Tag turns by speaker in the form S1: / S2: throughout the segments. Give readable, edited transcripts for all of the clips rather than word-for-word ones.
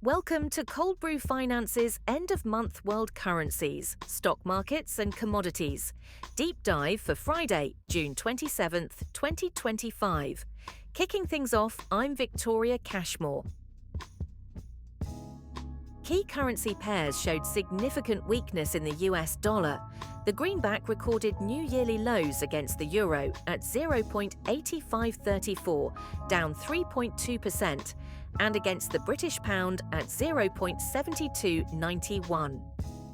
S1: Welcome to Cold Brew Finance's end-of-month world currencies, stock markets and commodities. Deep dive for Friday, June 27th, 2025. Kicking things off, I'm Victoria Cashmore. Key currency pairs showed significant weakness in the US dollar. The greenback recorded new yearly lows against the euro at 0.8534, down 3.2%, and against the British pound at 0.7291.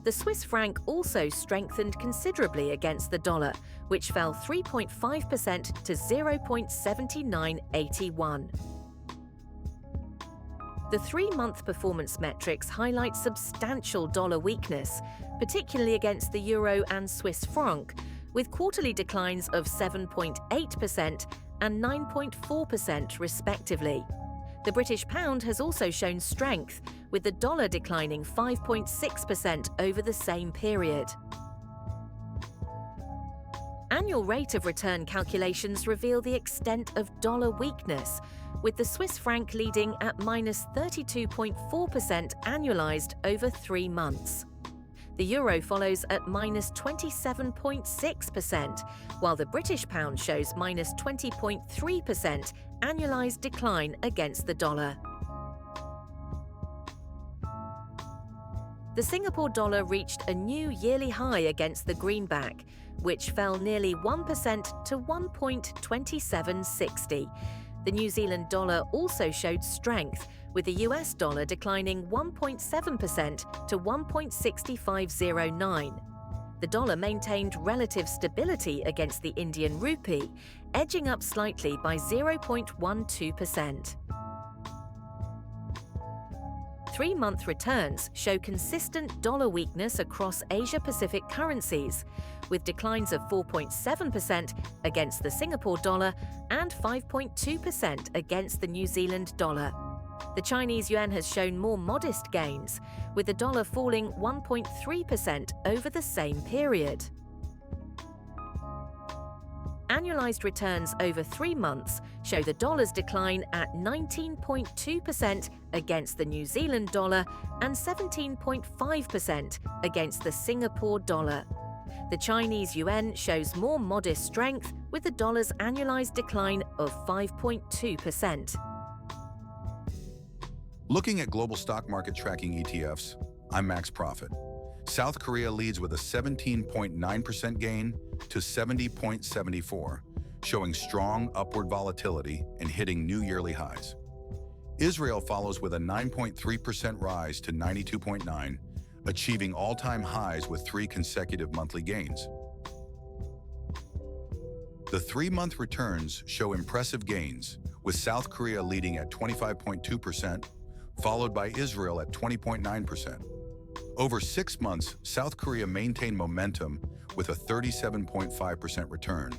S1: The Swiss franc also strengthened considerably against the dollar, which fell 3.5% to 0.7981. The three-month performance metrics highlight substantial dollar weakness, particularly against the euro and Swiss franc, with quarterly declines of 7.8% and 9.4% respectively. The British pound has also shown strength, with the dollar declining 5.6% over the same period. Annual rate of return calculations reveal the extent of dollar weakness, with the Swiss franc leading at minus 32.4% annualized over 3 months. The euro follows at minus 27.6%, while the British pound shows minus 20.3% annualized decline against the dollar. The Singapore dollar reached a new yearly high against the greenback, which fell nearly 1% to 1.2760. The New Zealand dollar also showed strength, with the US dollar declining 1.7% to 1.6509. The dollar maintained relative stability against the Indian rupee, edging up slightly by 0.12%. Three-month returns show consistent dollar weakness across Asia-Pacific currencies, with declines of 4.7% against the Singapore dollar and 5.2% against the New Zealand dollar. The Chinese yuan has shown more modest gains, with the dollar falling 1.3% over the same period. Annualized returns over 3 months show the dollar's decline at 19.2% against the New Zealand dollar and 17.5% against the Singapore dollar. The Chinese yuan shows more modest strength, with the dollar's annualized decline of 5.2%.
S2: Looking at global stock market tracking ETFs, I'm Max Profit. South Korea leads with a 17.9% gain to 70.74, showing strong upward volatility and hitting new yearly highs. Israel follows with a 9.3% rise to 92.9, achieving all-time highs with 3 consecutive monthly gains. The 3-month returns show impressive gains, with South Korea leading at 25.2%, followed by Israel at 20.9%. Over 6 months, South Korea maintained momentum with a 37.5% return,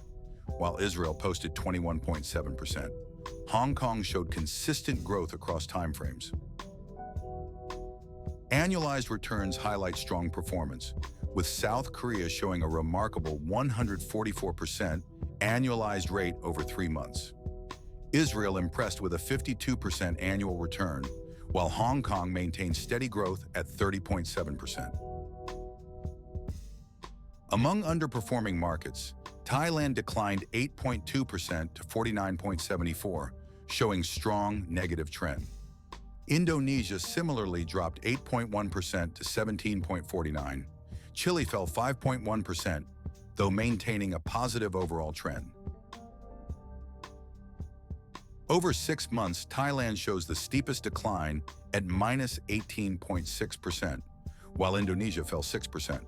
S2: while Israel posted 21.7%. Hong Kong showed consistent growth across timeframes. Annualized returns highlight strong performance, with South Korea showing a remarkable 144% annualized rate over 3 months. Israel impressed with a 52% annual return, while Hong Kong maintained steady growth at 30.7%. Among underperforming markets, Thailand declined 8.2% to 49.74, showing strong negative trend. Indonesia similarly dropped 8.1% to 17.49. Chile fell 5.1%, though maintaining a positive overall trend. Over 6 months, Thailand shows the steepest decline at minus 18.6%, while Indonesia fell 6%.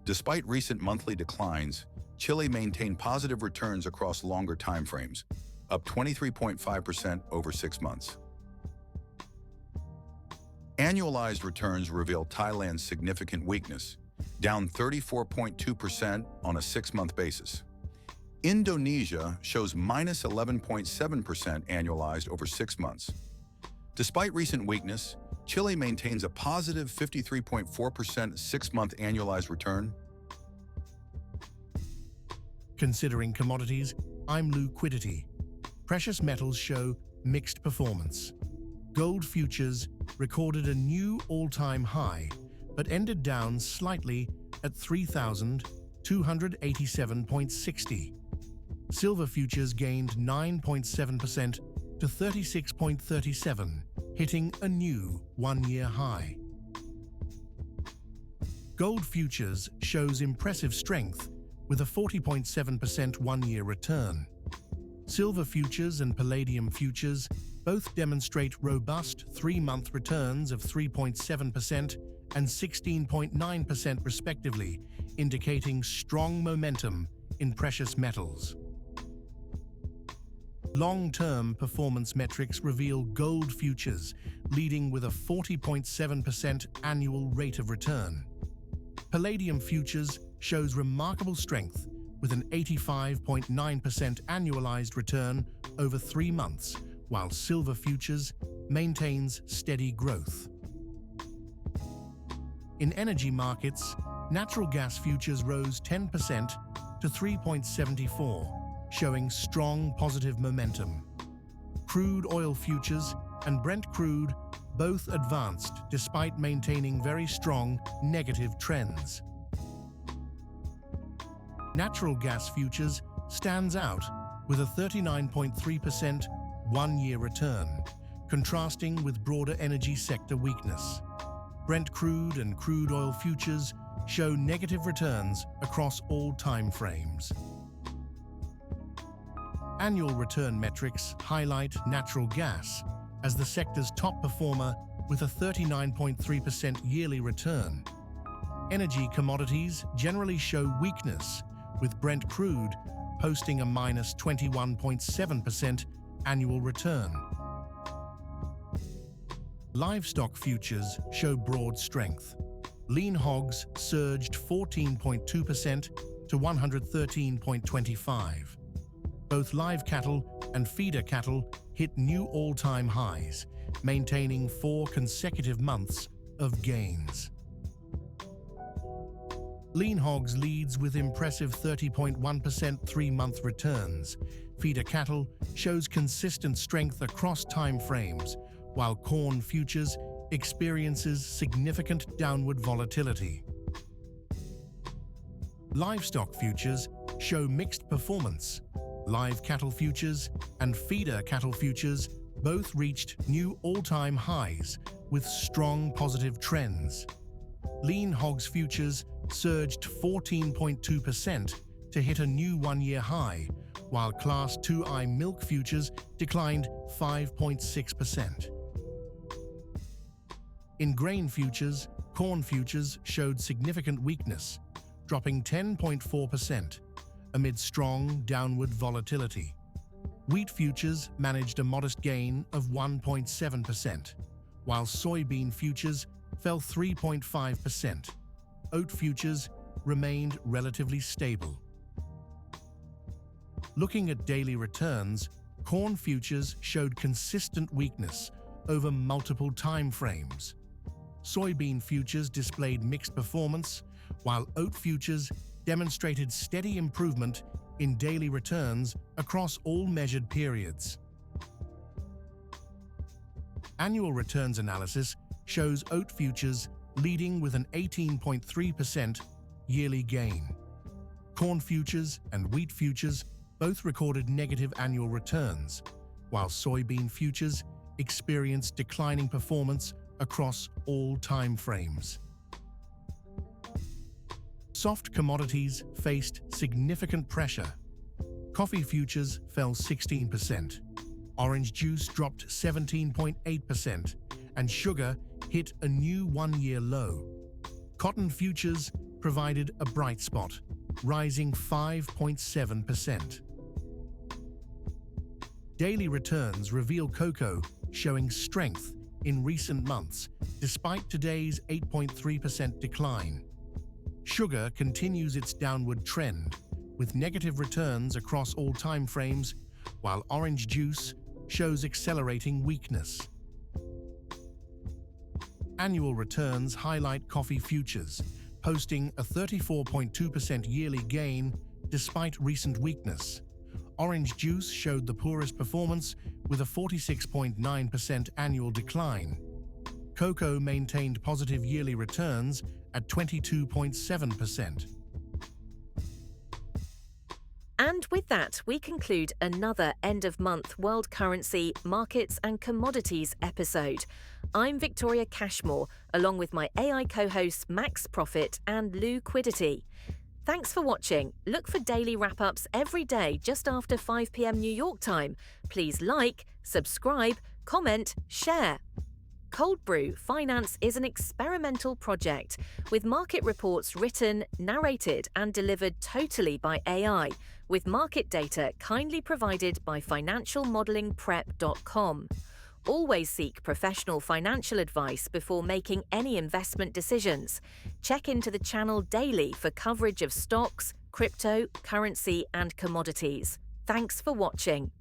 S2: Despite recent monthly declines, Chile maintained positive returns across longer timeframes, up 23.5% over 6 months. Annualized returns reveal Thailand's significant weakness, down 34.2% on a 6-month basis. Indonesia shows minus 11.7% annualized over 6 months. Despite recent weakness, Chile maintains a positive 53.4% 6-month annualized return.
S3: Considering commodities, I'm Liquidity. Precious metals show mixed performance. Gold futures recorded a new all-time high, but ended down slightly at 3,287.60. Silver futures gained 9.7% to 36.37, hitting a new one-year high. Gold futures shows impressive strength with a 40.7% one-year return. Silver futures and palladium futures both demonstrate robust three-month returns of 3.7% and 16.9% respectively, indicating strong momentum in precious metals. Long-term performance metrics reveal gold futures leading with a 40.7% annual rate of return. Palladium futures shows remarkable strength with an 85.9% annualized return over 3 months, while silver futures maintains steady growth. In energy markets, natural gas futures rose 10% to 3.74, showing strong positive momentum. Crude oil futures and Brent crude both advanced despite maintaining very strong negative trends. Natural gas futures stands out with a 39.3% one-year return, contrasting with broader energy sector weakness. Brent crude and crude oil futures show negative returns across all time frames. Annual return metrics highlight natural gas as the sector's top performer with a 39.3% yearly return. Energy commodities generally show weakness, with Brent crude posting a minus 21.7% annual return. Livestock futures show broad strength. Lean Hogs surged 14.2% to 113.25. Both live cattle and feeder cattle hit new all-time highs, maintaining 4 consecutive months of gains. Lean Hogs leads with impressive 30.1% 3-month returns. Feeder cattle shows consistent strength across time frames, while corn futures experiences significant downward volatility. Livestock futures show mixed performance. Live cattle futures and feeder cattle futures both reached new all-time highs with strong positive trends. Lean Hogs futures surged 14.2% to hit a new one-year high, while Class 2I milk futures declined 5.6%. In grain futures, corn futures showed significant weakness, dropping 10.4% amid strong downward volatility. Wheat futures managed a modest gain of 1.7%, while soybean futures fell 3.5%. Oat futures remained relatively stable. Looking at daily returns, corn futures showed consistent weakness over multiple time frames. Soybean futures displayed mixed performance, while oat futures demonstrated steady improvement in daily returns across all measured periods. Annual returns analysis shows oat futures leading with an 18.3% yearly gain. Corn futures and wheat futures both recorded negative annual returns, while soybean futures experienced declining performance across all time frames. Soft commodities faced significant pressure. Coffee futures fell 16%, orange juice dropped 17.8%, and sugar hit a new one-year low. Cotton futures provided a bright spot, rising 5.7%. Daily returns reveal cocoa showing strength in recent months, despite today's 8.3% decline. Sugar continues its downward trend, with negative returns across all time frames, while orange juice shows accelerating weakness. Annual returns highlight coffee futures, posting a 34.2% yearly gain despite recent weakness. Orange juice showed the poorest performance with a 46.9% annual decline. Cocoa maintained positive yearly returns at 22.7%.
S1: And with that, we conclude another end-of-month World Currency, Markets and Commodities episode. I'm Victoria Cashmore, along with my AI co-hosts Max Profit and Liquidity. Thanks for watching. Look for daily wrap-ups every day just after 5 p.m. New York time. Please like, subscribe, comment, share. Cold Brew Finance is an experimental project with market reports written, narrated and delivered totally by AI, with market data kindly provided by financialmodelingprep.com. Always seek professional financial advice before making any investment decisions. Check into the channel daily for coverage of stocks, crypto, currency and commodities. Thanks for watching.